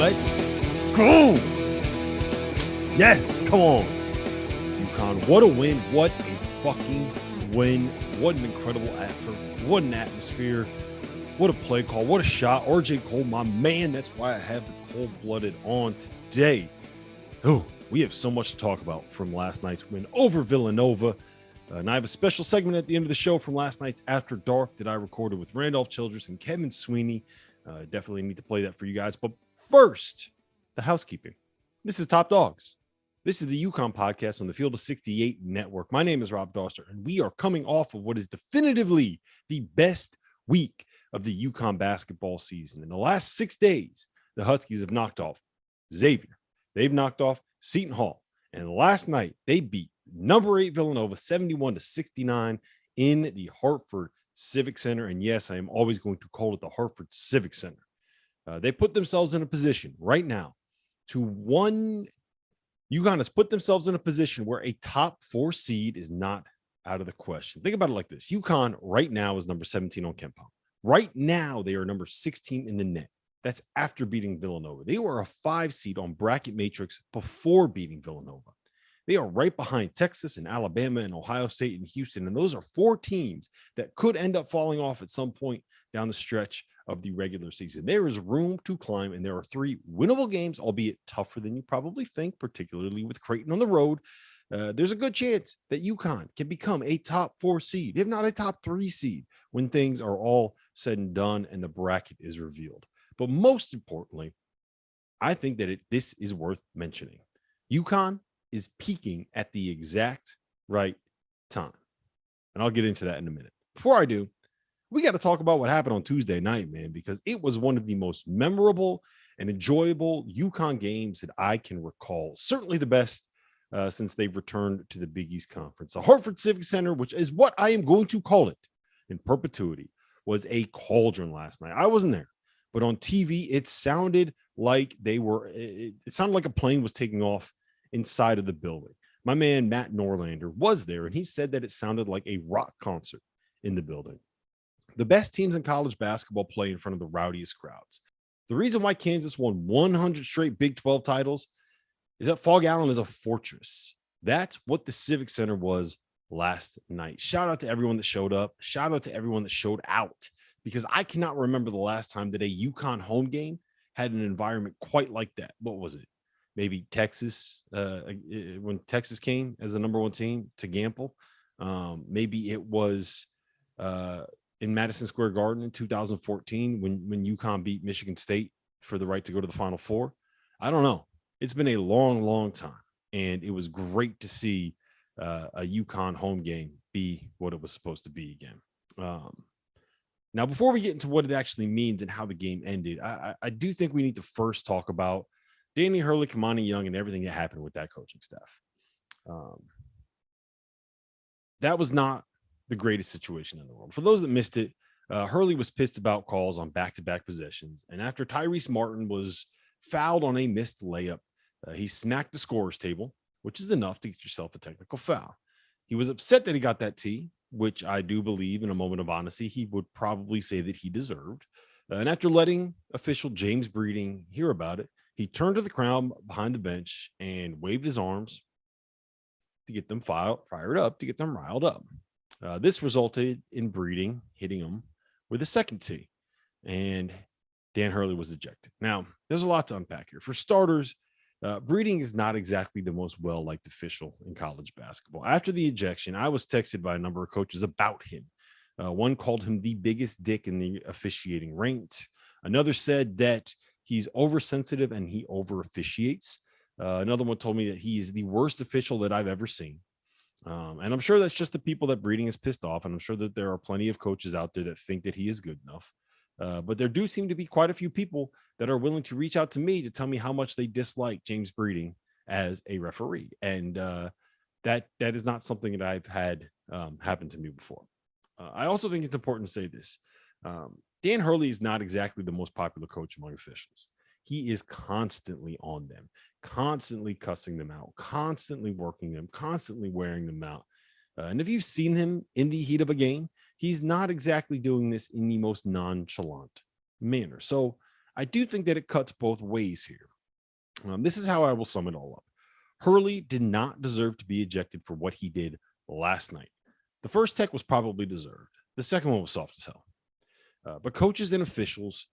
Let's go. Yes, come on. UConn, what a win. What a fucking win. What an incredible effort. What an atmosphere. What a play call. What a shot. RJ Cole, my man. That's why I have the cold-blooded on today. Oh, we have so much to talk about from last night's win over Villanova. And I have a special segment at the end of the show from last night's After Dark that I recorded with Randolph Childress and Kevin Sweeney. Definitely need to play that for you guys. But first, the housekeeping. This is Top Dogs. This is the UConn podcast on the Field of 68 network. My name is Rob Doster, and we are coming off of what is definitively the best week of the UConn basketball season. In the last 6 days, the Huskies have knocked off Xavier. They've knocked off Seton Hall. And last night, they beat number 8 Villanova 71-69 in the Hartford Civic Center. And yes, I am always going to call it the Hartford Civic Center. They put themselves in a position right now UConn has put themselves in a position where a top 4 seed is not out of the question. Think about it like this. UConn right now is number 17 on KenPom. Right now, they are number 16 in the net. That's after beating Villanova. They were a 5 seed on Bracket Matrix before beating Villanova. They are right behind Texas and Alabama and Ohio State and Houston. And those are 4 teams that could end up falling off at some point down the stretch of the regular season. There is room to climb, and there are 3 winnable games, albeit tougher than you probably think, particularly with Creighton on the road. There's a good chance that UConn can become a top 4 seed, if not a top 3 seed, when things are all said and done and the bracket is revealed. But most importantly, I think that this is worth mentioning. UConn is peaking at the exact right time. And I'll get into that in a minute. Before I do, we got to talk about what happened on Tuesday night, man, because it was one of the most memorable and enjoyable UConn games that I can recall. Certainly the best since they've returned to the Big East Conference. The Hartford Civic Center, which is what I am going to call it in perpetuity, was a cauldron last night. I wasn't there, but on TV, it sounded like it sounded like a plane was taking off inside of the building. My man, Matt Norlander, was there, and he said that it sounded like a rock concert in the building. The best teams in college basketball play in front of the rowdiest crowds. The reason why Kansas won 100 straight Big 12 titles is that Fog Allen is a fortress. That's what the Civic Center was last night. Shout out to everyone that showed up. Shout out to everyone that showed out, because I cannot remember the last time that a UConn home game had an environment quite like that. What was it? Maybe Texas, when Texas came as the number 1 team to Gamble. Maybe it was in Madison Square Garden in 2014 when UConn beat Michigan State for the right to go to the Final Four. I don't know. It's been a long, long time, and it was great to see a UConn home game be what it was supposed to be again. Now, before we get into what it actually means and how the game ended, I do think we need to first talk about Danny Hurley, Kamani Young, and everything that happened with that coaching staff. That was not the greatest situation in the world. For those that missed it, Hurley was pissed about calls on back-to-back possessions. And after Tyrese Martin was fouled on a missed layup, he smacked the scorer's table, which is enough to get yourself a technical foul. He was upset that he got that T, which I do believe in a moment of honesty, he would probably say that he deserved. And after letting official James Breeding hear about it, he turned to the crowd behind the bench and waved his arms to get them fired up, to get them riled up. This resulted in Breeding hitting him with a second T, and Dan Hurley was ejected. Now, there's a lot to unpack here. For starters, Breeding is not exactly the most well-liked official in college basketball. After the ejection, I was texted by a number of coaches about him. One called him the biggest dick in the officiating ranks. Another said that he's oversensitive and he over-officiates. Another one told me that he is the worst official that I've ever seen. And I'm sure that's just the people that Breeding is pissed off. And I'm sure that there are plenty of coaches out there that think that he is good enough. But there do seem to be quite a few people that are willing to reach out to me to tell me how much they dislike James Breeding as a referee. And that is not something that I've had happen to me before. I also think it's important to say this. Dan Hurley is not exactly the most popular coach among officials. He is constantly on them, constantly cussing them out, constantly working them, constantly wearing them out. And if you've seen him in the heat of a game, he's not exactly doing this in the most nonchalant manner. So I do think that it cuts both ways here. This is how I will sum it all up. Hurley did not deserve to be ejected for what he did last night. The first tech was probably deserved. The second one was soft as hell. But coaches and officials,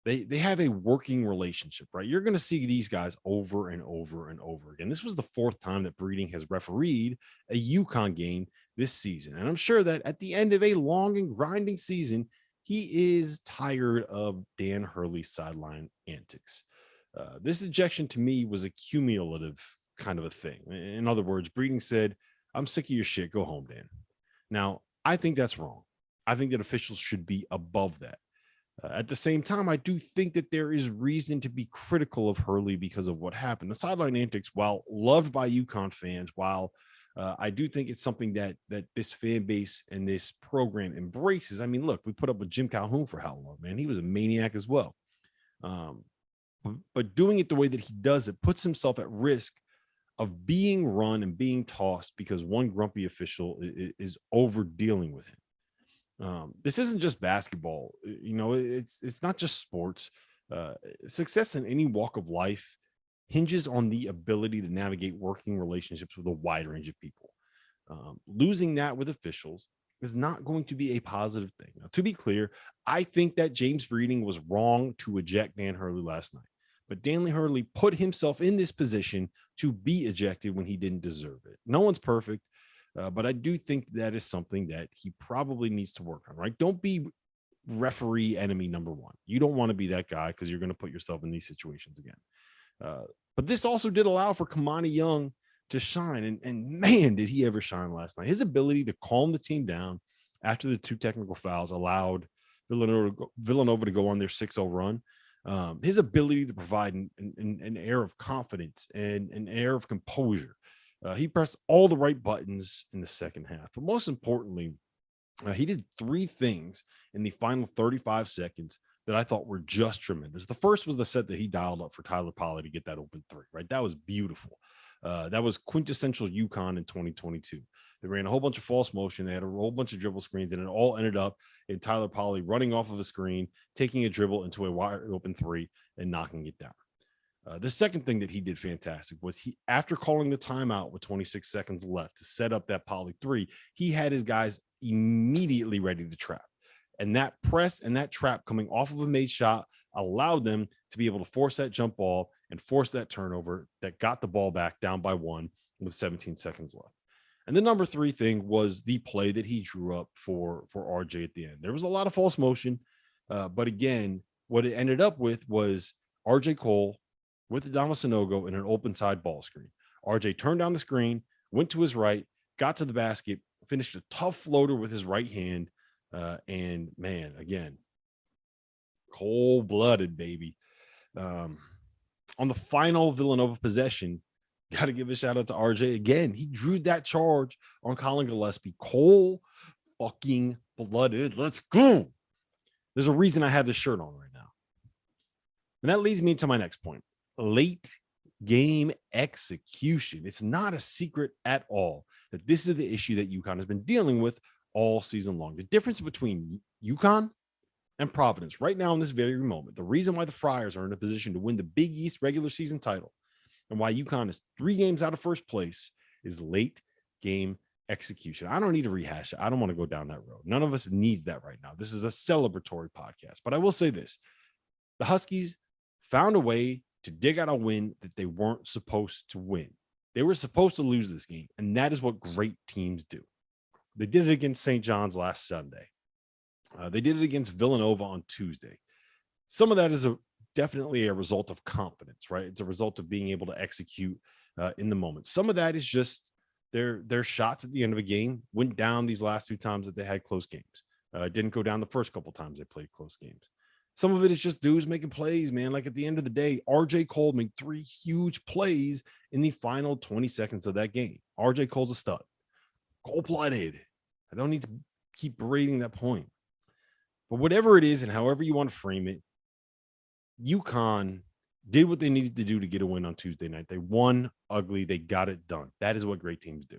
they have a working relationship, right? You're going to see these guys over and over and over again. This was the fourth time that Breeding has refereed a UConn game this season. And I'm sure that at the end of a long and grinding season, he is tired of Dan Hurley's sideline antics. This ejection to me was a cumulative kind of a thing. In other words, Breeding said, I'm sick of your shit. Go home, Dan. Now, I think that's wrong. I think that officials should be above that. At the same time, I do think that there is reason to be critical of Hurley because of what happened. The sideline antics, while loved by UConn fans, while I do think it's something that this fan base and this program embraces. I mean, look, we put up with Jim Calhoun for how long, man? He was a maniac as well. But doing it the way that he does it puts himself at risk of being run and being tossed because one grumpy official is over dealing with him. This isn't just basketball. You know, it's not just sports. Success in any walk of life hinges on the ability to navigate working relationships with a wide range of people. Losing that with officials is not going to be a positive thing. Now, to be clear, I think that James Breeding was wrong to eject Dan Hurley last night. But Dan Hurley put himself in this position to be ejected when he didn't deserve it. No one's perfect, but I do think that is something that he probably needs to work on, right? Don't be referee enemy number one. You don't want to be that guy because you're going to put yourself in these situations again. But this also did allow for Kamani Young to shine. And man, did he ever shine last night. His ability to calm the team down after the two technical fouls allowed Villanova to go on their 6-0 run. His ability to provide an air of confidence and an air of composure. He pressed all the right buttons in the second half. But most importantly, he did three things in the final 35 seconds that I thought were just tremendous. The first was the set that he dialed up for Tyler Polley to get that open three, right? That was beautiful. That was quintessential UConn in 2022. They ran a whole bunch of false motion. They had a whole bunch of dribble screens, and it all ended up in Tyler Polley running off of a screen, taking a dribble into a wide open three, and knocking it down. The second thing that he did fantastic was after calling the timeout with 26 seconds left to set up that Polley three, he had his guys immediately ready to trap. And that press and that trap coming off of a made shot allowed them to be able to force that jump ball and force that turnover that got the ball back down by 1 with 17 seconds left. And the number three thing was the play that he drew up for RJ at the end. There was a lot of false motion, but again, what it ended up with was RJ Cole with Adama Sanogo in an open side ball screen. RJ turned down the screen, went to his right, got to the basket, finished a tough floater with his right hand. And man, again, cold-blooded, baby. On the final Villanova possession, got to give a shout out to RJ again. He drew that charge on Colin Gillespie. Cold fucking blooded. Let's go. There's a reason I have this shirt on right now. And that leads me to my next point. Late game execution. It's not a secret at all that this is the issue that UConn has been dealing with all season long. The difference between UConn and Providence right now in this very moment, the reason why the Friars are in a position to win the Big East regular season title and why UConn is 3 games out of first place is late game execution. I don't need to rehash it. I don't want to go down that road. None of us needs that right now. This is a celebratory podcast, but I will say this. The Huskies found a way to dig out a win that they weren't supposed to win. They were supposed to lose this game, and that is what great teams do. They did it against St. John's last Sunday. They did it against Villanova on Tuesday. Some of that is definitely a result of confidence, right? It's a result of being able to execute in the moment. Some of that is just their shots at the end of a game went down these last 2 times that they had close games. Didn't go down the first couple times they played close games. Some of it is just dudes making plays, man. Like at the end of the day, RJ Cole made 3 huge plays in the final 20 seconds of that game. RJ Cole's a stud. Cold-blooded. I don't need to keep berating that point. But whatever it is and however you want to frame it, UConn did what they needed to do to get a win on Tuesday night. They won ugly. They got it done. That is what great teams do.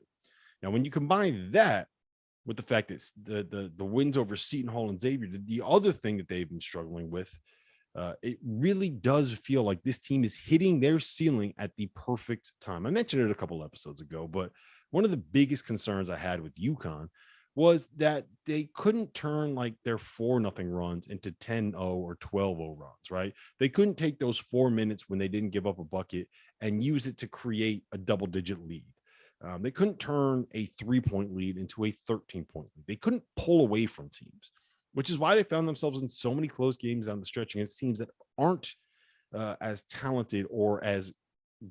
Now, when you combine that with the fact that the wins over Seton Hall and Xavier, the other thing that they've been struggling with It really does feel like this team is hitting their ceiling at the perfect time. I mentioned it a couple episodes ago, but one of the biggest concerns I had with UConn was that they couldn't turn like their 4-0 runs into 10-0 or 12-0 runs, right? They couldn't take those 4 minutes when they didn't give up a bucket and use it to create a double-digit lead. They couldn't turn a 3-point lead into a 13-point lead. They couldn't pull away from teams, which is why they found themselves in so many close games on the stretch against teams that aren't as talented or as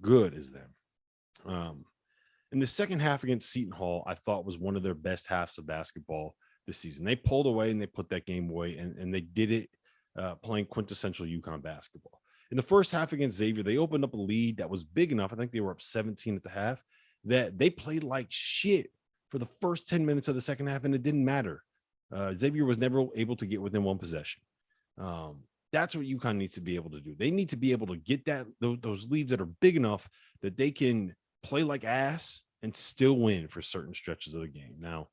good as them. In the second half against Seton Hall, I thought was one of their best halves of basketball this season. They pulled away and they put that game away, and they did it playing quintessential UConn basketball. In the first half against Xavier, they opened up a lead that was big enough. I think they were up 17 at the half, that they played like shit for the first 10 minutes of the second half, and it didn't matter. Xavier was never able to get within one possession. That's what UConn needs to be able to do. They need to be able to get those leads that are big enough that they can play like ass and still win for certain stretches of the game. Now,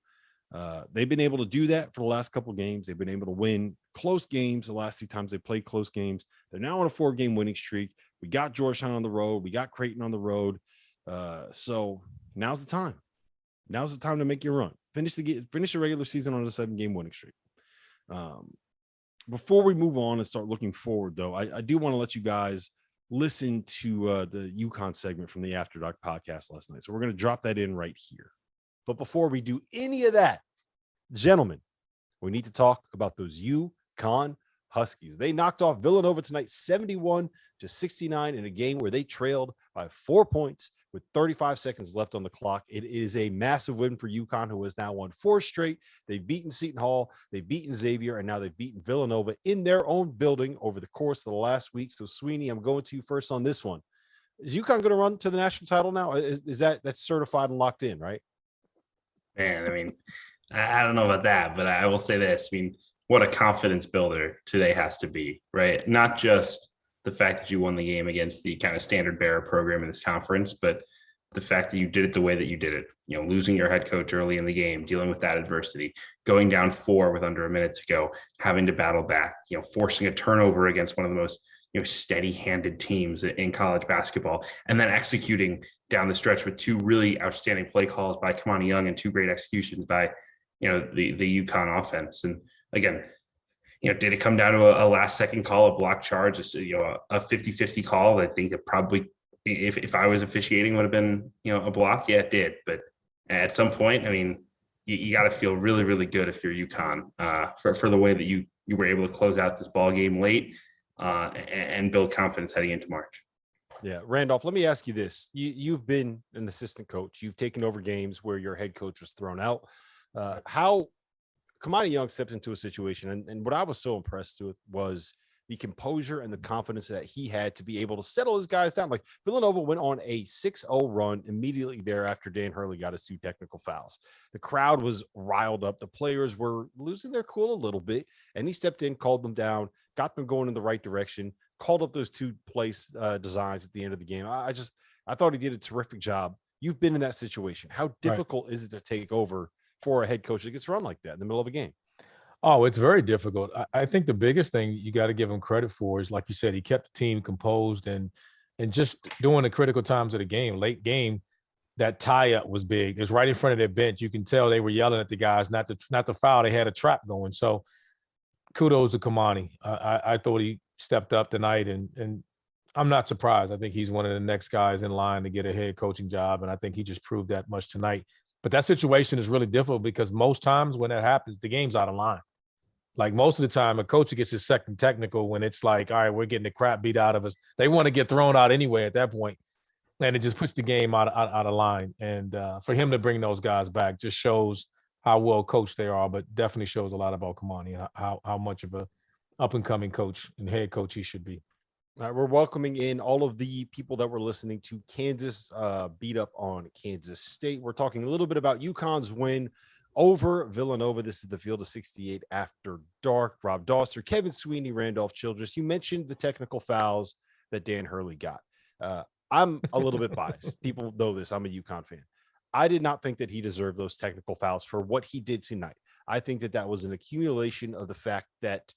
they've been able to do that for the last couple of games. They've been able to win close games the last 2 times they played close games. They're now on a 4-game winning streak. We got Georgetown on the road. We got Creighton on the road. So now's the time. Now's the time to make your run. Finish the regular season on a 7-game winning streak. Before we move on and start looking forward, though, I do want to let you guys listen to the UConn segment from the After Dark podcast last night. So we're going to drop that in right here. But before we do any of that, gentlemen, we need to talk about those UConn Huskies. They knocked off Villanova tonight 71-69 in a game where they trailed by 4 points with 35 seconds left on the clock. It is a massive win for UConn, who has now won 4 straight. They've beaten Seton Hall, they've beaten Xavier, and now they've beaten Villanova in their own building over the course of the last week. So, Sweeney, I'm going to you first on this one. Is UConn going to run to the national title now? Is that's certified and locked in, right? Man, I mean, I don't know about that, but I will say this. I mean, what a confidence builder today has to be, right? Not just the fact that you won the game against the kind of standard bearer program in this conference, but the fact that you did it the way that you did it, losing your head coach early in the game, dealing with that adversity, going down 4 with under a minute to go, having to battle back, forcing a turnover against one of the most, steady-handed teams in college basketball, and then executing down the stretch with 2 really outstanding play calls by Kamani Young and 2 great executions by, the UConn offense. And again, did it come down to a last second call, a block charge, a 50-50 call? I think that probably, if I was officiating, would have been, a block. Yeah, it did. But at some point, I mean, you got to feel really, really good if you're UConn for the way that you were able to close out this ball game late and build confidence heading into March. Yeah. Randolph, let me ask you this. You've been an assistant coach. You've taken over games where your head coach was thrown out. How Kamani Young stepped into a situation, and what I was so impressed with was the composure and the confidence that he had to be able to settle his guys down. Like, Villanova went on a 6-0 run immediately thereafter Dan Hurley got his 2 technical fouls. The crowd was riled up. The players were losing their cool a little bit, and he stepped in, called them down, got them going in the right direction, called up those 2 place designs at the end of the game. I thought he did a terrific job. You've been in that situation. How difficult is it to take over for a head coach that gets run like that in the middle of a game? Oh, it's very difficult. I think the biggest thing you got to give him credit for is, like you said, he kept the team composed and just during the critical times of the game, late game, that tie-up was big. It was right in front of their bench. You can tell they were yelling at the guys not to foul. They had a trap going. So kudos to Kamani. I thought he stepped up tonight, and I'm not surprised. I think he's one of the next guys in line to get a head coaching job, and I think he just proved that much tonight. But that situation is really difficult because most times when that happens, the game's out of line. Like, most of the time, a coach gets his second technical when it's like, all right, we're getting the crap beat out of us. They want to get thrown out anyway at that point, and it just puts the game out of line. And for him to bring those guys back just shows how well coached they are, but definitely shows a lot about Kamani and how much of a up-and-coming coach and head coach he should be. All right, we're welcoming in all of the people that were listening to Kansas beat up on Kansas State. We're talking a little bit about UConn's win over Villanova. This is the Field of 68 After Dark. Rob Dawser, Kevin Sweeney, Randolph Childress. You mentioned the technical fouls that Dan Hurley got. I'm a little bit biased. People know this. I'm a UConn fan. I did not think that he deserved those technical fouls for what he did tonight. I think that was an accumulation of the fact that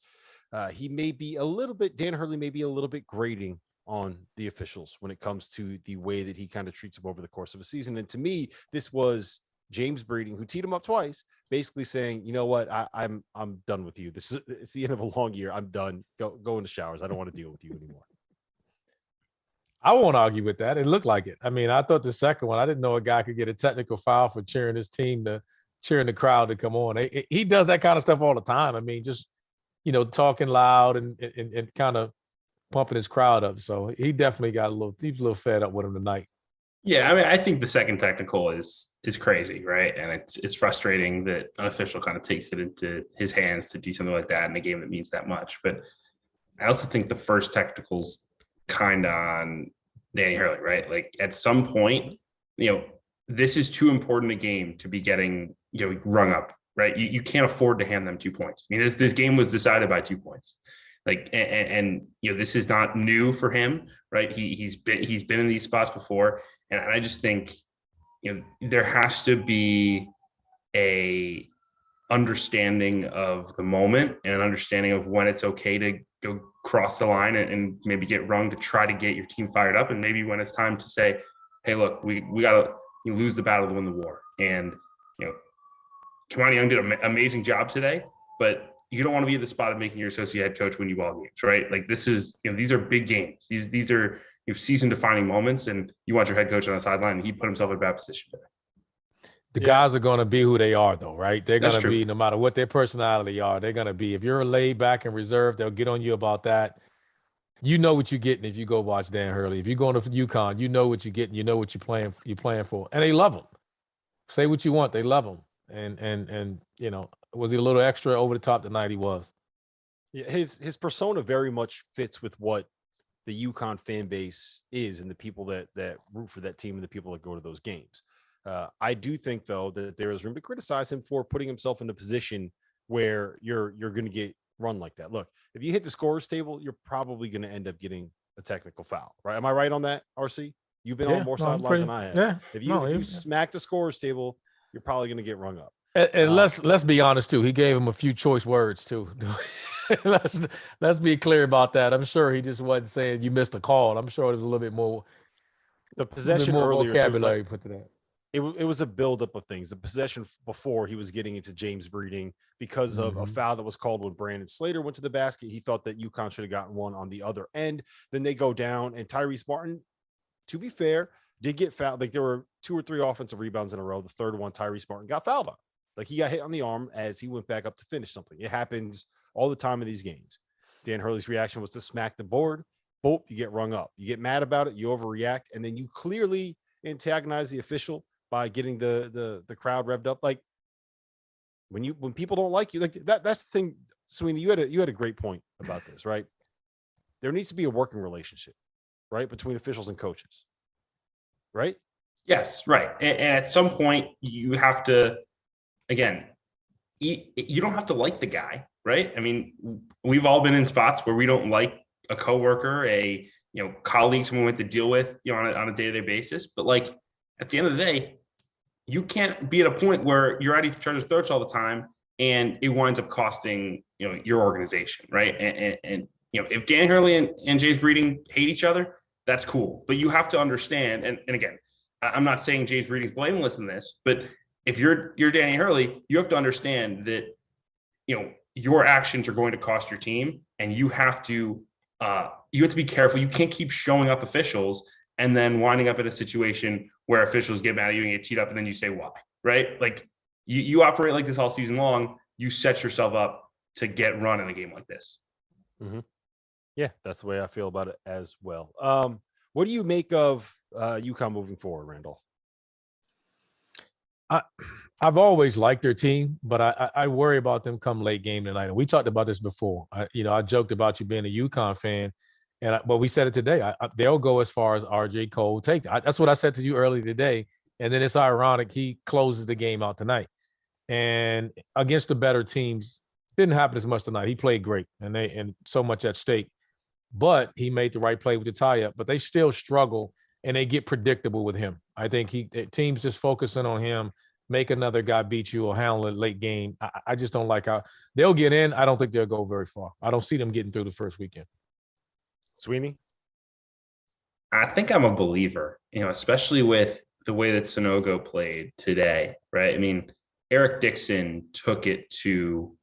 he may be a little bit, Dan Hurley may be a little bit grating on the officials when it comes to the way that he kind of treats them over the course of a season. And to me, this was James Breeding, who teed him up twice, basically saying, you know what, I'm done with you. It's the end of a long year. I'm done. Go in the showers. I don't want to deal with you anymore. I won't argue with that. It looked like it. I mean, I thought the second one, I didn't know a guy could get a technical foul for cheering his team cheering the crowd to come on. He does that kind of stuff all the time. I mean, just, talking loud and kind of pumping his crowd up. So he definitely he was a little fed up with him tonight. Yeah, I mean, I think the second technical is crazy, right? And it's frustrating that an official kind of takes it into his hands to do something like that in a game that means that much. But I also think the first technical's kind of on Danny Hurley, right? Like at some point, this is too important a game to be getting rung up, right? You can't afford to hand them 2 points. I mean, this game was decided by 2 points. Like, and this is not new for him, right? He's been in these spots before, and I just think there has to be a understanding of the moment and an understanding of when it's okay to go cross the line and maybe get rung to try to get your team fired up, and maybe when it's time to say, hey, look, we gotta lose the battle to win the war. And Kamani Young did an amazing job today, but you don't want to be in the spot of making your associate head coach win you ball games, right? Like this is, these are big games. These are season defining moments, and you want your head coach on the sideline, and he put himself in a bad position today. The guys are going to be who they are, though, right? They're going to be, no matter what their personality are, they're going to be. If you're laid back and reserved, they'll get on you about that. You know what you're getting if you go watch Dan Hurley. If you're going to UConn, you know what you're getting. You know what you're playing for, and they love him. Say what you want, they love him. And was he a little extra over the top tonight? He was. Yeah, his persona very much fits with what the UConn fan base is, and the people that root for that team and the people that go to those games. I do think, though, that there is room to criticize him for putting himself in a position where you're going to get run like that. Look, if you hit the scorer's table, you're probably going to end up getting a technical foul, right? Am I right on that, RC? You've been on more sidelines than I have. Yeah. If you smack the scorer's table, you're probably going to get rung up. And let's be honest too. He gave him a few choice words too. let's be clear about that. I'm sure he just wasn't saying you missed a call. I'm sure there was a little bit more. The possession more earlier vocabulary put to that. It was a buildup of things. The possession before, he was getting into James Breeding because of a foul that was called when Brandon Slater went to the basket. He thought that UConn should have gotten one on the other end. Then they go down, and Tyrese Martin, to be fair, did get fouled. Like there were 2 or 3 offensive rebounds in a row. The third one, Tyrese Martin got fouled on. Like he got hit on the arm as he went back up to finish something. It happens all the time in these games. Dan Hurley's reaction was to smack the board. Boop, you get rung up. You get mad about it. You overreact, and then you clearly antagonize the official by getting the crowd revved up. Like when people don't like you, like that's the thing. Sweeney, you had a great point about this, right? There needs to be a working relationship, right, between officials and coaches, right? Yes, right. And at some point, you have to, again, you don't have to like the guy, right? I mean, we've all been in spots where we don't like a coworker, a colleague, someone we have to deal with, on a day-to-day basis. But like at the end of the day, you can't be at a point where you're at each other's throats all the time, and it winds up costing your organization, right? And if Dan Hurley and James Breeding hate each other, that's cool. But you have to understand, and again, I'm not saying James Breeding's blameless in this, but if you're Danny Hurley, you have to understand that your actions are going to cost your team, and you have to be careful. You can't keep showing up officials and then winding up in a situation where officials get mad at you and get teed up, and then you say why, right? Like you operate like this all season long. You set yourself up to get run in a game like this. Mm-hmm. Yeah, that's the way I feel about it as well. What do you make of UConn moving forward, Randolph? I've always liked their team, but I worry about them come late game tonight. And we talked about this before. I joked about you being a UConn fan, but we said it today. They'll go as far as RJ Cole take. That's what I said to you earlier today. And then it's ironic he closes the game out tonight. And against the better teams, didn't happen as much tonight. He played great, and so much at stake. But he made the right play with the tie-up. But they still struggle, and they get predictable with him. I think teams just focusing on him make another guy beat you or handle a late game. I just don't like how they'll get in. I don't think they'll go very far. I don't see them getting through the first weekend. Sweeney? I think I'm a believer, especially with the way that Sonogo played today, right? I mean, Eric Dixon took it to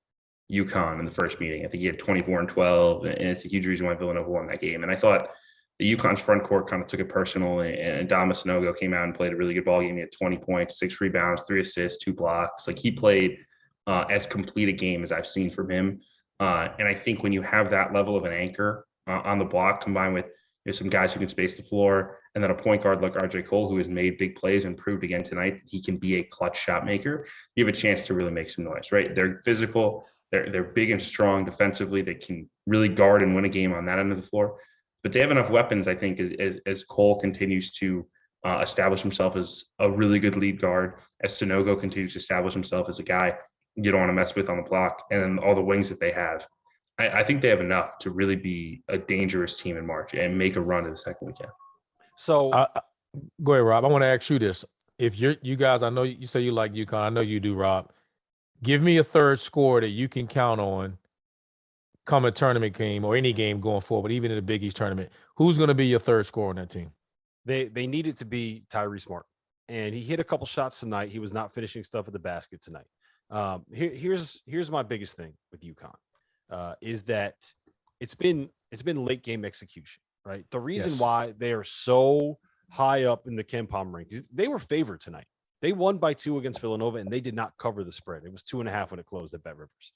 UConn in the first meeting. I think he had 24 and 12, and it's a huge reason why Villanova won that game. And I thought the UConn's front court kind of took it personal, and Dama Sonogo came out and played a really good ball game. He had 20 points, 6 rebounds, 3 assists, 2 blocks. Like, he played as complete a game as I've seen from him. And I think when you have that level of an anchor on the block, combined with some guys who can space the floor, and then a point guard like RJ Cole, who has made big plays and proved again tonight he can be a clutch shot maker, you have a chance to really make some noise, right? They're physical, they're big and strong defensively. They can really guard and win a game on that end of the floor. But they have enough weapons, I think, as Cole continues to establish himself as a really good lead guard, as Sonogo continues to establish himself as a guy you don't want to mess with on the block, and then all the wings that they have. I think they have enough to really be a dangerous team in March and make a run in the second weekend. So go ahead, Rob. I want to ask you this. If you guys, I know you say you like UConn. I know you do, Rob. Give me a third scorer that you can count on come a tournament game or any game going forward, even in the Big East tournament. Who's going to be your third scorer on that team? They needed to be Tyrese Martin, and he hit a couple shots tonight. He was not finishing stuff at the basket tonight. Here's my biggest thing with UConn. Is that it's been late game execution, right? The reason why they are so high up in the KenPom rankings, they were favored tonight. They won by 2 against Villanova, and they did not cover the spread. It was 2.5 when it closed at Bet Rivers.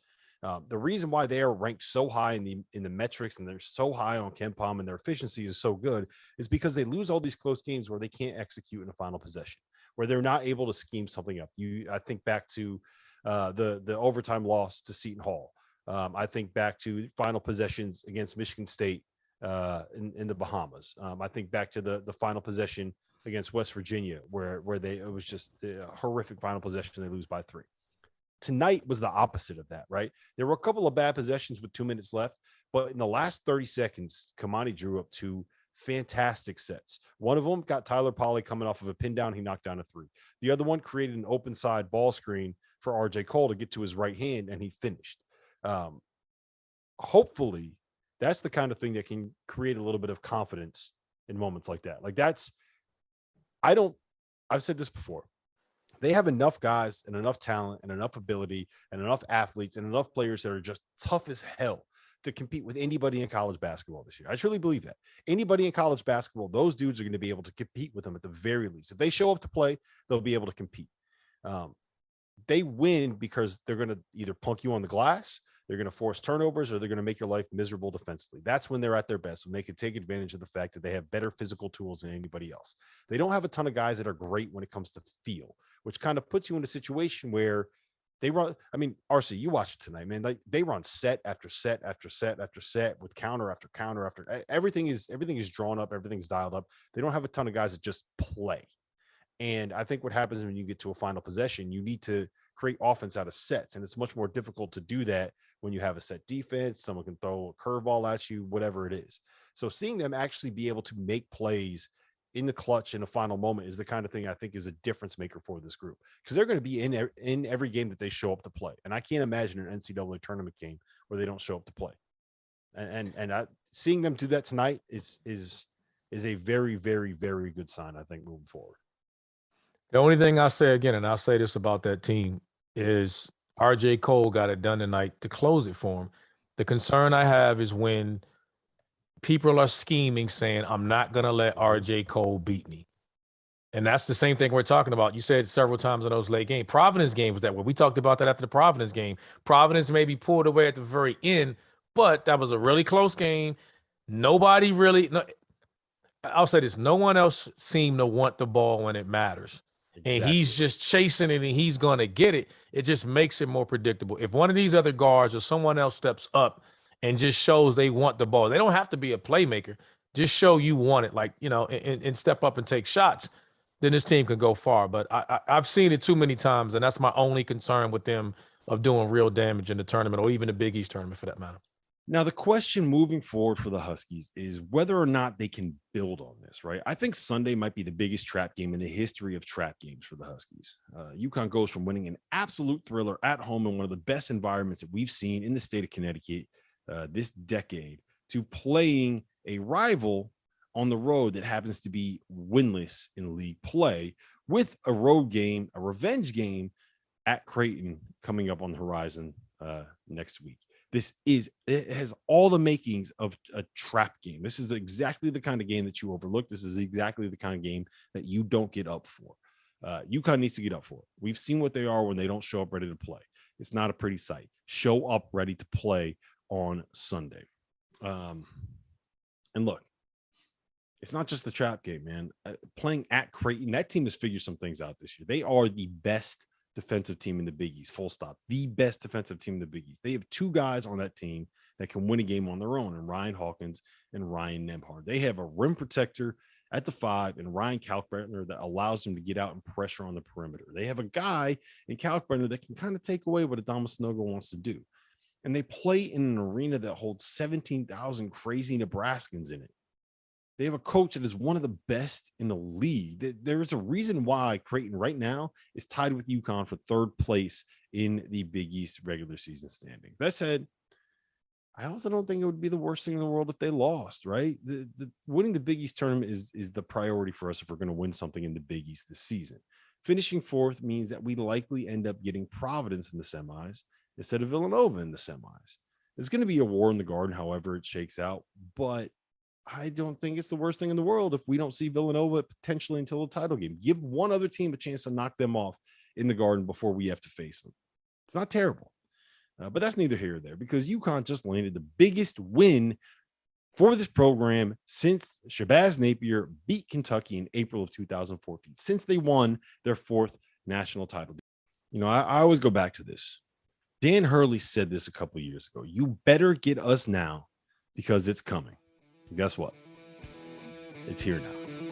The reason why they are ranked so high in the metrics, and they're so high on KenPom, and their efficiency is so good, is because they lose all these close games where they can't execute in a final possession, where they're not able to scheme something up. I think back to the overtime loss to Seton Hall. I think back to final possessions against Michigan State in the Bahamas. I think back to the final possession against West Virginia, where it was just a horrific final possession. They lose by 3. Tonight was the opposite of that, right? There were a couple of bad possessions with 2 minutes left, but in the last 30 seconds, Kamani drew up 2 fantastic sets. One of them got Tyler Polley coming off of a pin down. He knocked down a 3. The other one created an open side ball screen for RJ Cole to get to his right hand, and he finished. Hopefully that's the kind of thing that can create a little bit of confidence in moments like that. I've said this before. They have enough guys and enough talent and enough ability and enough athletes and enough players that are just tough as hell to compete with anybody in college basketball this year. I truly believe that. Anybody in college basketball, those dudes are going to be able to compete with them at the very least. If they show up to play, they'll be able to compete. They win because they're going to either punk you on the glass, they're going to force turnovers, or they're going to make your life miserable defensively. That's when they're at their best, when they can take advantage of the fact that they have better physical tools than anybody else. They don't have a ton of guys that are great when it comes to feel, which kind of puts you in a situation where they run. I mean, RC, you watch it tonight, man. Like, they run set after set after set after set with counter after counter after everything is drawn up, everything's dialed up. They don't have a ton of guys that just play. And I think what happens when you get to a final possession, you need to create offense out of sets. And it's much more difficult to do that when you have a set defense. Someone can throw a curveball at you, whatever it is. So seeing them actually be able to make plays in the clutch in a final moment is the kind of thing I think is a difference maker for this group, because they're going to be in every game that they show up to play. And I can't imagine an NCAA tournament game where they don't show up to play. And seeing them do that tonight is a very, very, very good sign, I think, moving forward. The only thing I'll say again, and I'll say this about that team, is RJ Cole got it done tonight to close it for him. The concern I have is when people are scheming, saying, I'm not going to let RJ Cole beat me. And that's the same thing we're talking about. You said several times in those late games. Providence game was that way. We talked about that after the Providence game. Providence maybe pulled away at the very end, but that was a really close game. Nobody really, I'll say this, no one else seemed to want the ball when it matters. Exactly. And he's just chasing it and he's going to get it. It just makes it more predictable. If one of these other guards or someone else steps up and just shows they want the ball, they don't have to be a playmaker. Just show you want it, like, and step up and take shots, then this team can go far. But I've seen it too many times, and that's my only concern with them of doing real damage in the tournament or even the Big East tournament for that matter. Now, the question moving forward for the Huskies is whether or not they can build on this, right? I think Sunday might be the biggest trap game in the history of trap games for the Huskies. UConn goes from winning an absolute thriller at home in one of the best environments that we've seen in the state of Connecticut this decade to playing a rival on the road that happens to be winless in league play with a road game, a revenge game at Creighton coming up on the horizon next week. It has all the makings of a trap game. This is exactly the kind of game that you overlook. This is exactly the kind of game that you don't get up for. UConn needs to get up for it. We've seen what they are when they don't show up ready to play. It's not a pretty sight. Show up ready to play on Sunday. And look, it's not just the trap game, man. Playing at Creighton, that team has figured some things out this year. They are the best defensive team in the Big East, full stop. The best defensive team in the Big East. They have two guys on that team that can win a game on their own, and Ryan Hawkins and Ryan Nembhard. They have a rim protector at the 5 and Ryan Kalkbrenner that allows them to get out and pressure on the perimeter. They have a guy in Kalkbrenner that can kind of take away what Adama Snogo wants to do. And they play in an arena that holds 17,000 crazy Nebraskans in it. They have a coach that is one of the best in the league. There is a reason why Creighton right now is tied with UConn for 3rd place in the Big East regular season standings. That said, I also don't think it would be the worst thing in the world if they lost, right? The winning the Big East tournament is the priority for us if we're going to win something in the Big East this season. Finishing 4th means that we likely end up getting Providence in the semis instead of Villanova in the semis. There's going to be a war in the Garden, however it shakes out, but I don't think it's the worst thing in the world if we don't see Villanova potentially until the title game. Give one other team a chance to knock them off in the Garden before we have to face them. It's not terrible, but that's neither here or there because UConn just landed the biggest win for this program since Shabazz Napier beat Kentucky in April of 2014, since they won their 4th national title. You know, I always go back to this. Dan Hurley said this a couple of years ago. You better get us now because it's coming. Guess what? It's here now.